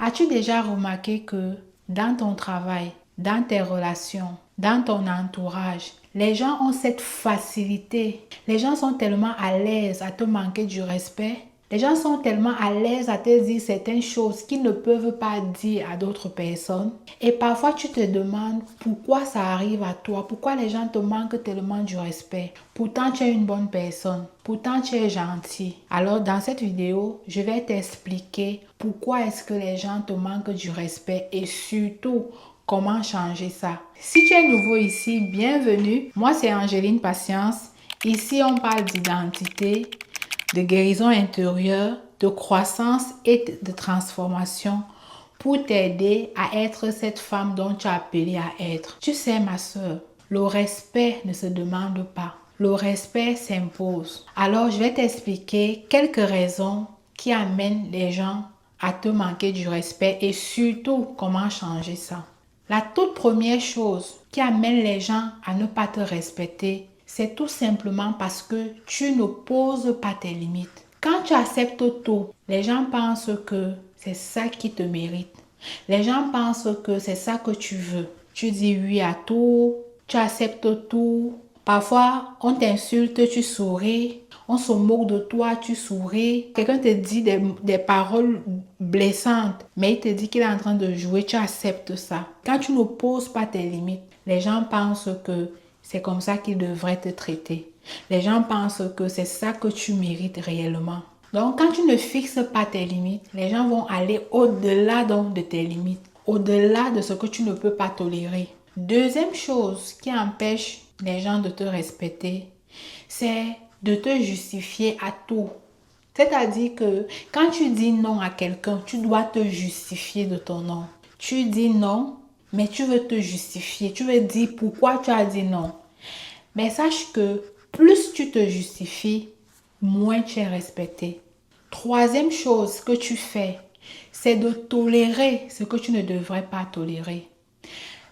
As-tu déjà remarqué que dans ton travail, dans tes relations, dans ton entourage, les gens ont cette facilité. Les gens sont tellement à l'aise à te manquer du respect. Les gens sont tellement à l'aise à te dire certaines choses qu'ils ne peuvent pas dire à d'autres personnes. Et parfois, tu te demandes pourquoi ça arrive à toi, pourquoi les gens te manquent tellement du respect. Pourtant, tu es une bonne personne. Pourtant, tu es gentil. Alors, dans cette vidéo, je vais t'expliquer pourquoi est-ce que les gens te manquent du respect et surtout, comment changer ça. Si tu es nouveau ici, bienvenue. Moi, c'est Angéline Patience. Ici, on parle d'identité, de guérison intérieure, de croissance et de transformation pour t'aider à être cette femme dont tu es appelée à être. Tu sais, ma soeur, le respect ne se demande pas. Le respect s'impose. Alors, je vais t'expliquer quelques raisons qui amènent les gens à te manquer du respect et surtout comment changer ça. La toute première chose qui amène les gens à ne pas te respecter, c'est tout simplement parce que tu ne poses pas tes limites. Quand tu acceptes tout, les gens pensent que c'est ça qui te mérite. Les gens pensent que c'est ça que tu veux. Tu dis oui à tout, tu acceptes tout. Parfois, on t'insulte, tu souris. On se moque de toi, tu souris. Quelqu'un te dit des paroles blessantes, mais il te dit qu'il est en train de jouer, tu acceptes ça. Quand tu ne poses pas tes limites, les gens pensent que c'est comme ça qu'ils devraient te traiter. Les gens pensent que c'est ça que tu mérites réellement. Donc, quand tu ne fixes pas tes limites, les gens vont aller au-delà donc de tes limites, au-delà de ce que tu ne peux pas tolérer. Deuxième chose qui empêche les gens de te respecter, c'est de te justifier à tout. C'est-à-dire que quand tu dis non à quelqu'un, tu dois te justifier de ton non. Tu dis non, mais tu veux te justifier. Tu veux dire pourquoi tu as dit non. Mais sache que plus tu te justifies, moins tu es respecté. Troisième chose que tu fais, c'est de tolérer ce que tu ne devrais pas tolérer.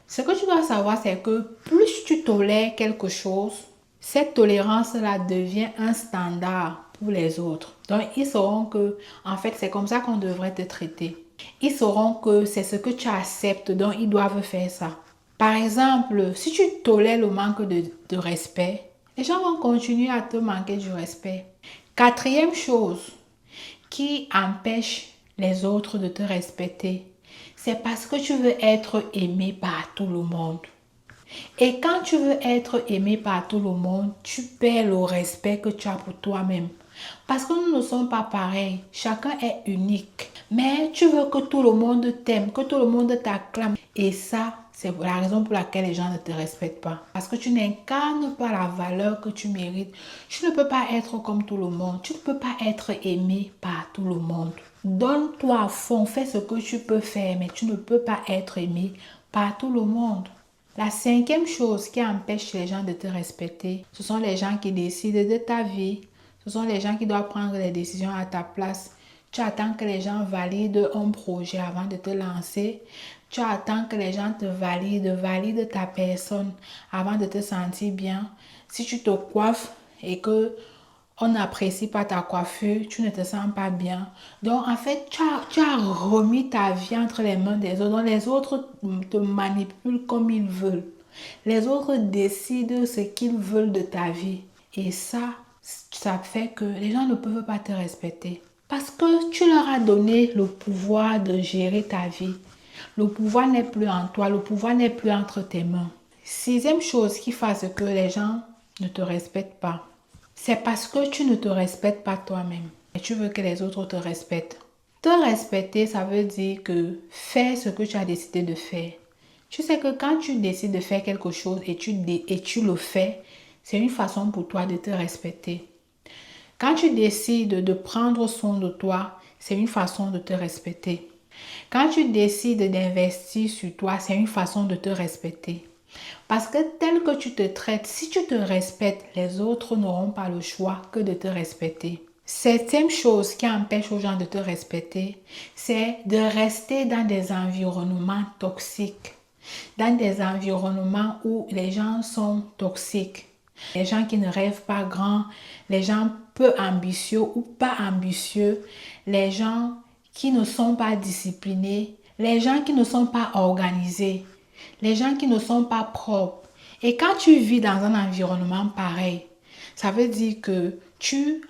Ce que tu dois savoir, c'est que plus tu tolères quelque chose, cette tolérance-là devient un standard pour les autres. Donc, ils sauront que, en fait, c'est comme ça qu'on devrait te traiter. Ils sauront que c'est ce que tu acceptes, donc ils doivent faire ça. Par exemple, si tu tolères le manque de respect, les gens vont continuer à te manquer du respect. Quatrième chose qui empêche les autres de te respecter, c'est parce que tu veux être aimé par tout le monde. Et quand tu veux être aimé par tout le monde, tu perds le respect que tu as pour toi-même. Parce que nous ne sommes pas pareils. Chacun est unique. Mais tu veux que tout le monde t'aime, que tout le monde t'acclame. Et ça, c'est la raison pour laquelle les gens ne te respectent pas. Parce que tu n'incarnes pas la valeur que tu mérites. Tu ne peux pas être comme tout le monde. Tu ne peux pas être aimé par tout le monde. Donne-toi à fond, fais ce que tu peux faire, mais tu ne peux pas être aimé par tout le monde. La cinquième chose qui empêche les gens de te respecter, ce sont les gens qui décident de ta vie. Ce sont les gens qui doivent prendre les décisions à ta place. Tu attends que les gens valident un projet avant de te lancer. Tu attends que les gens te valident ta personne avant de te sentir bien. Si tu te coiffes et que on n'apprécie pas ta coiffure, tu ne te sens pas bien. Donc, en fait, tu as remis ta vie entre les mains des autres. Donc, les autres te manipulent comme ils veulent. Les autres décident ce qu'ils veulent de ta vie. Et ça fait que les gens ne peuvent pas te respecter. Parce que tu leur as donné le pouvoir de gérer ta vie. Le pouvoir n'est plus en toi, le pouvoir n'est plus entre tes mains. Sixième chose qui fasse que les gens ne te respectent pas, c'est parce que tu ne te respectes pas toi-même et tu veux que les autres te respectent. Te respecter, ça veut dire que fais ce que tu as décidé de faire. Tu sais que quand tu décides de faire quelque chose et tu le fais, c'est une façon pour toi de te respecter. Quand tu décides de prendre soin de toi, c'est une façon de te respecter. Quand tu décides d'investir sur toi, c'est une façon de te respecter. Parce que tel que tu te traites, si tu te respectes, les autres n'auront pas le choix que de te respecter. Septième chose qui empêche aux gens de te respecter, c'est de rester dans des environnements toxiques. Dans des environnements où les gens sont toxiques. Les gens qui ne rêvent pas grand, les gens peu ambitieux ou pas ambitieux, les gens qui ne sont pas disciplinés, les gens qui ne sont pas organisés, les gens qui ne sont pas propres. Et quand tu vis dans un environnement pareil, ça veut dire que tu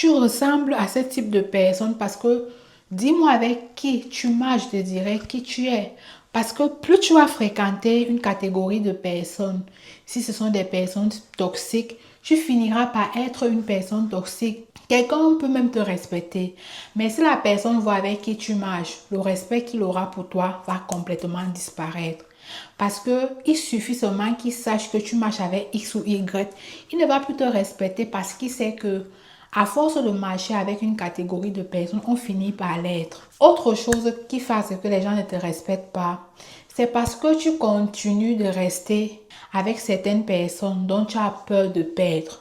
ressembles à ce type de personne parce que dis-moi avec qui tu marches, je te dirai qui tu es. Parce que plus tu vas fréquenter une catégorie de personnes, si ce sont des personnes toxiques, tu finiras par être une personne toxique. Quelqu'un peut même te respecter. Mais si la personne voit avec qui tu marches, le respect qu'il aura pour toi va complètement disparaître. Parce qu'il suffit seulement qu'il sache que tu marches avec X ou Y. Il ne va plus te respecter parce qu'il sait que à force de marcher avec une catégorie de personnes, on finit par l'être. Autre chose qui fait que les gens ne te respectent pas, c'est parce que tu continues de rester avec certaines personnes dont tu as peur de perdre.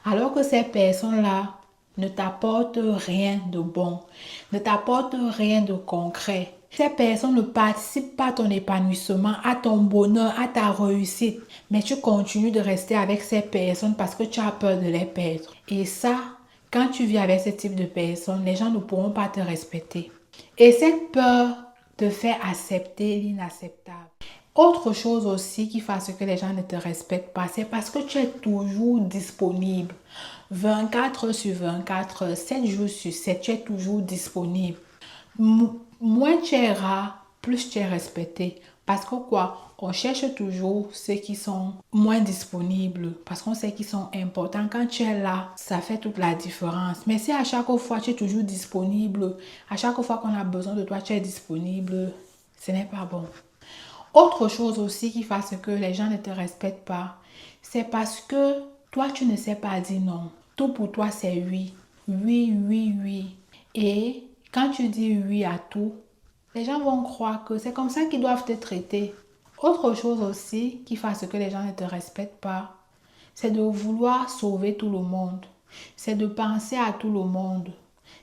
Alors que ces personnes-là ne t'apportent rien de bon, ne t'apportent rien de concret. Ces personnes ne participent pas à ton épanouissement, à ton bonheur, à ta réussite. Mais tu continues de rester avec ces personnes parce que tu as peur de les perdre. Et ça, quand tu vis avec ce type de personnes, les gens ne pourront pas te respecter. Et cette peur te fait accepter l'inacceptable. Autre chose aussi qui fait ce que les gens ne te respectent pas, c'est parce que tu es toujours disponible. 24 heures sur 24, 7 jours sur 7, tu es toujours disponible. Moins tu es rare, plus tu es respecté. Parce que quoi? On cherche toujours ceux qui sont moins disponibles parce qu'on sait qu'ils sont importants. Quand tu es là, ça fait toute la différence. Mais si à chaque fois tu es toujours disponible, à chaque fois qu'on a besoin de toi, tu es disponible, ce n'est pas bon. Autre chose aussi qui fait ce que les gens ne te respectent pas, c'est parce que toi, tu ne sais pas dire non. Tout pour toi, c'est oui. Oui, oui, oui. Et quand tu dis oui à tout, les gens vont croire que c'est comme ça qu'ils doivent te traiter. Autre chose aussi qui fait ce que les gens ne te respectent pas, c'est de vouloir sauver tout le monde. C'est de penser à tout le monde.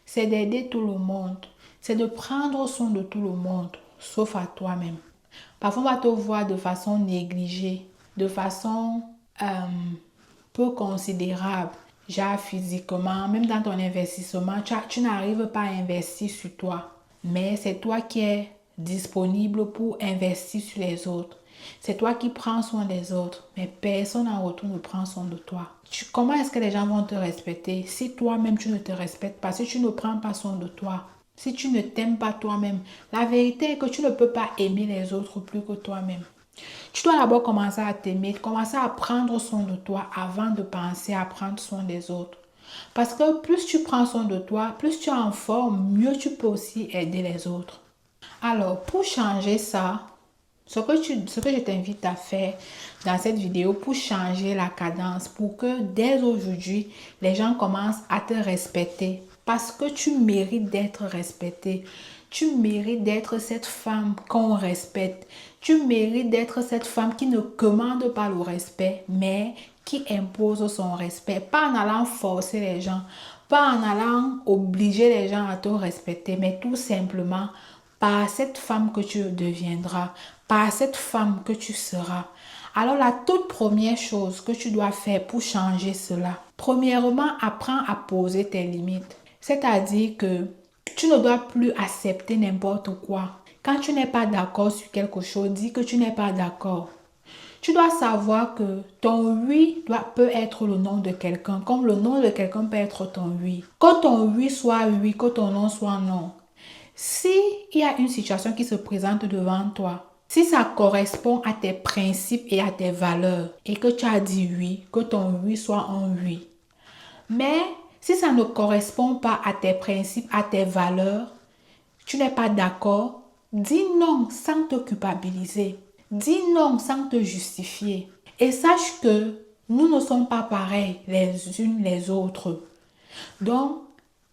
C'est d'aider tout le monde. C'est de prendre soin de tout le monde, sauf à toi-même. Parfois, on va te voir de façon négligée, de façon peu considérable, genre physiquement, même dans ton investissement, tu n'arrives pas à investir sur toi. Mais c'est toi qui es disponible pour investir sur les autres. C'est toi qui prends soin des autres, mais personne en retour ne prend soin de toi. Comment est-ce que les gens vont te respecter si toi-même tu ne te respectes pas, si tu ne prends pas soin de toi? Si tu ne t'aimes pas toi-même, la vérité est que tu ne peux pas aimer les autres plus que toi-même. Tu dois d'abord commencer à t'aimer, commencer à prendre soin de toi avant de penser à prendre soin des autres. Parce que plus tu prends soin de toi, plus tu es en forme, mieux tu peux aussi aider les autres. Alors, pour changer ça, ce que je t'invite à faire dans cette vidéo pour changer la cadence, pour que dès aujourd'hui, les gens commencent à te respecter. Parce que tu mérites d'être respecté. Tu mérites d'être cette femme qu'on respecte. Tu mérites d'être cette femme qui ne commande pas le respect, mais qui impose son respect. Pas en allant forcer les gens, pas en allant obliger les gens à te respecter, mais tout simplement par cette femme que tu deviendras, par cette femme que tu seras. Alors la toute première chose que tu dois faire pour changer cela, premièrement, apprends à poser tes limites. C'est-à-dire que tu ne dois plus accepter n'importe quoi. Quand tu n'es pas d'accord sur quelque chose, dis que tu n'es pas d'accord. Tu dois savoir que ton oui peut être le nom de quelqu'un, comme le nom de quelqu'un peut être ton oui. Que ton oui soit oui, que ton non soit non. Si il y a une situation qui se présente devant toi, si ça correspond à tes principes et à tes valeurs, et que tu as dit oui, que ton oui soit un oui. Mais si ça ne correspond pas à tes principes, à tes valeurs, tu n'es pas d'accord, dis non sans te culpabiliser. Dis non sans te justifier. Et sache que nous ne sommes pas pareils les unes les autres. Donc,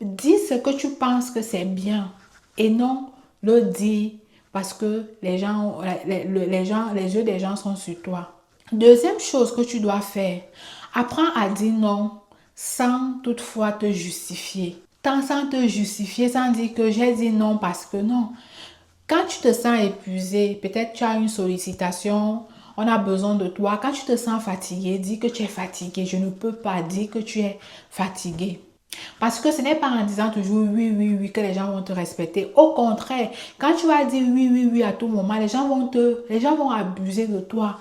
dis ce que tu penses que c'est bien et non le dis parce que les yeux des gens sont sur toi. Deuxième chose que tu dois faire, apprends à dire non sans toutefois te justifier. Sans te justifier, sans dire que j'ai dit non parce que non. Quand tu te sens épuisé, peut-être tu as une sollicitation, on a besoin de toi. Quand tu te sens fatigué, dis que tu es fatigué. Je ne peux pas dire que tu es fatigué. Parce que ce n'est pas en disant toujours oui, oui, oui que les gens vont te respecter. Au contraire, quand tu vas dire oui, oui, oui à tout moment, les gens vont abuser de toi.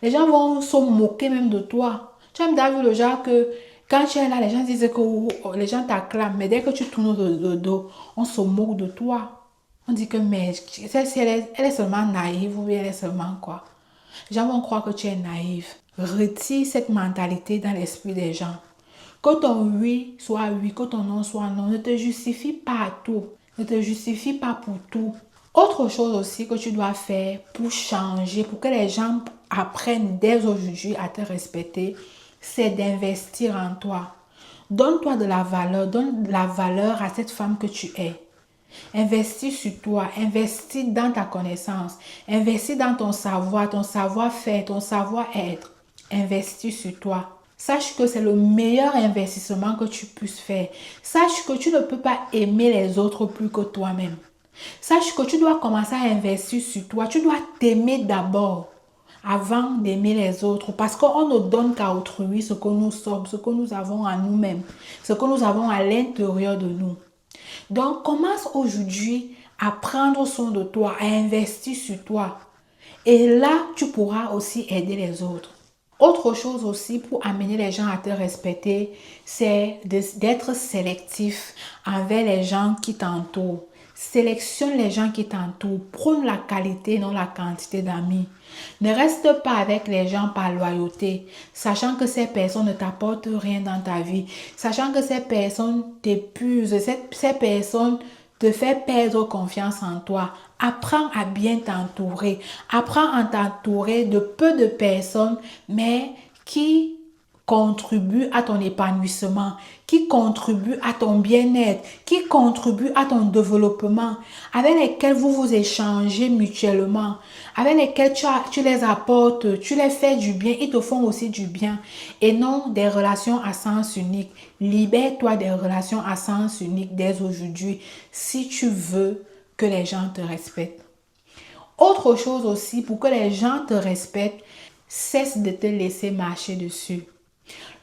Les gens vont se moquer même de toi. Tu as même vu le genre que quand tu es là, les gens disent que les gens t'acclament, mais dès que tu tournes le dos, on se moque de toi. On dit que mais si elle est seulement naïve ou bien elle est seulement quoi. Les gens vont croire que tu es naïf. Retire cette mentalité dans l'esprit des gens. Que ton oui, que ton non soit non. Ne te justifie pas à tout. Ne te justifie pas pour tout. Autre chose aussi que tu dois faire pour changer, pour que les gens apprennent dès aujourd'hui à te respecter, c'est d'investir en toi. Donne-toi donne de la valeur à cette femme que tu es. Investis sur toi, investis dans ta connaissance, investis dans ton savoir-faire, ton savoir-être. Investis sur toi. Sache que c'est le meilleur investissement que tu puisses faire. Sache que tu ne peux pas aimer les autres plus que toi-même. Sache que tu dois commencer à investir sur toi. Tu dois t'aimer d'abord avant d'aimer les autres. Parce qu'on ne donne qu'à autrui ce que nous sommes, ce que nous avons en nous-mêmes, ce que nous avons à l'intérieur de nous. Donc, commence aujourd'hui à prendre soin de toi, à investir sur toi. Et là, tu pourras aussi aider les autres. Autre chose aussi pour amener les gens à te respecter, c'est d'être sélectif envers les gens qui t'entourent. Sélectionne les gens qui t'entourent. Prône la qualité, non la quantité d'amis. Ne reste pas avec les gens par loyauté, sachant que ces personnes ne t'apportent rien dans ta vie, sachant que ces personnes t'épuisent, ces personnes te font perdre confiance en toi. Apprends à bien t'entourer. Apprends à t'entourer de peu de personnes, mais qui contribuent à ton épanouissement, qui contribuent à ton bien-être, qui contribuent à ton développement, avec lesquels vous vous échangez mutuellement, avec lesquels tu les apportes, tu les fais du bien, ils te font aussi du bien, et non des relations à sens unique. Libère-toi des relations à sens unique dès aujourd'hui si tu veux que les gens te respectent. Autre chose aussi, pour que les gens te respectent, cesse de te laisser marcher dessus.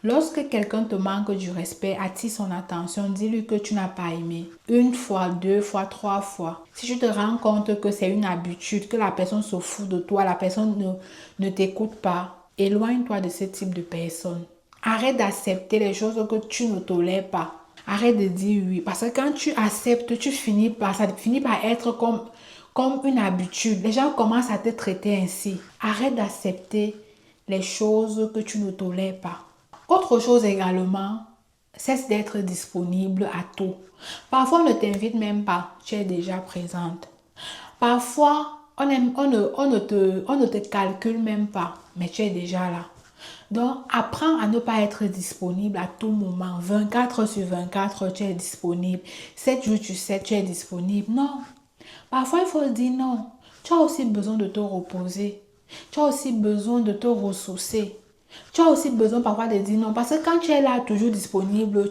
Lorsque quelqu'un te manque du respect, attire son attention, dis-lui que tu n'as pas aimé. Une fois, deux fois, trois fois. Si tu te rends compte que c'est une habitude, que la personne se fout de toi, la personne ne t'écoute pas, éloigne-toi de ce type de personne. Arrête d'accepter les choses que tu ne tolères pas. Arrête de dire oui. Parce que quand tu acceptes, ça finit par être comme une habitude. Les gens commencent à te traiter ainsi. Arrête d'accepter les choses que tu ne tolères pas. Autre chose également, cesse d'être disponible à tout. Parfois, on ne t'invite même pas, tu es déjà présente. Parfois, on ne te calcule même pas, mais tu es déjà là. Donc, apprends à ne pas être disponible à tout moment. 24 sur 24, tu es disponible. 7 jours sur 7, tu es disponible. Non. Parfois, il faut dire non. Tu as aussi besoin de te reposer. Tu as aussi besoin de te ressourcer. Tu as aussi besoin parfois de dire non. Parce que quand tu es là toujours disponible,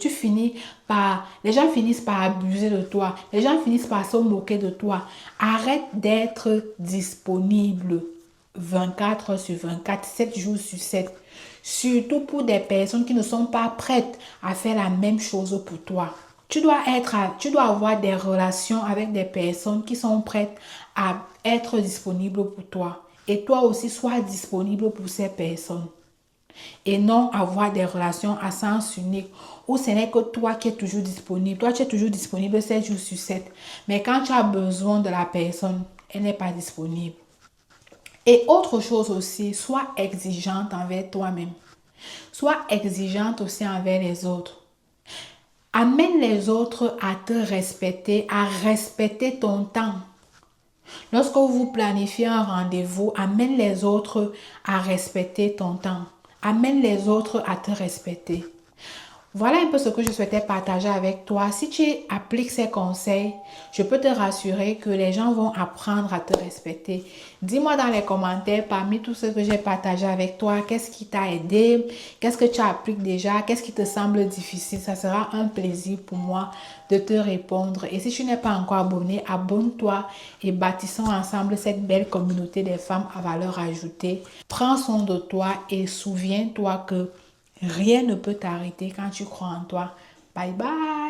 les gens finissent par abuser de toi. Les gens finissent par se moquer de toi. Arrête d'être disponible 24 sur 24, 7 jours sur 7. Surtout pour des personnes qui ne sont pas prêtes à faire la même chose pour toi. Tu dois avoir des relations avec des personnes qui sont prêtes à être disponibles pour toi. Et toi aussi, sois disponible pour ces personnes. Et non avoir des relations à sens unique où ce n'est que toi qui es toujours disponible. Toi, tu es toujours disponible 7 jours sur 7. Mais quand tu as besoin de la personne, elle n'est pas disponible. Et autre chose aussi, sois exigeante envers toi-même. Sois exigeante aussi envers les autres. Amène les autres à te respecter, à respecter ton temps. Lorsque vous planifiez un rendez-vous, amène les autres à respecter ton temps. Amène les autres à te respecter. Voilà un peu ce que je souhaitais partager avec toi. Si tu appliques ces conseils, je peux te rassurer que les gens vont apprendre à te respecter. Dis-moi dans les commentaires, parmi tout ce que j'ai partagé avec toi, qu'est-ce qui t'a aidé? Qu'est-ce que tu appliques déjà? Qu'est-ce qui te semble difficile? Ça sera un plaisir pour moi de te répondre. Et si tu n'es pas encore abonné, abonne-toi et bâtissons ensemble cette belle communauté des femmes à valeur ajoutée. Prends soin de toi et souviens-toi que rien ne peut t'arrêter quand tu crois en toi. Bye bye.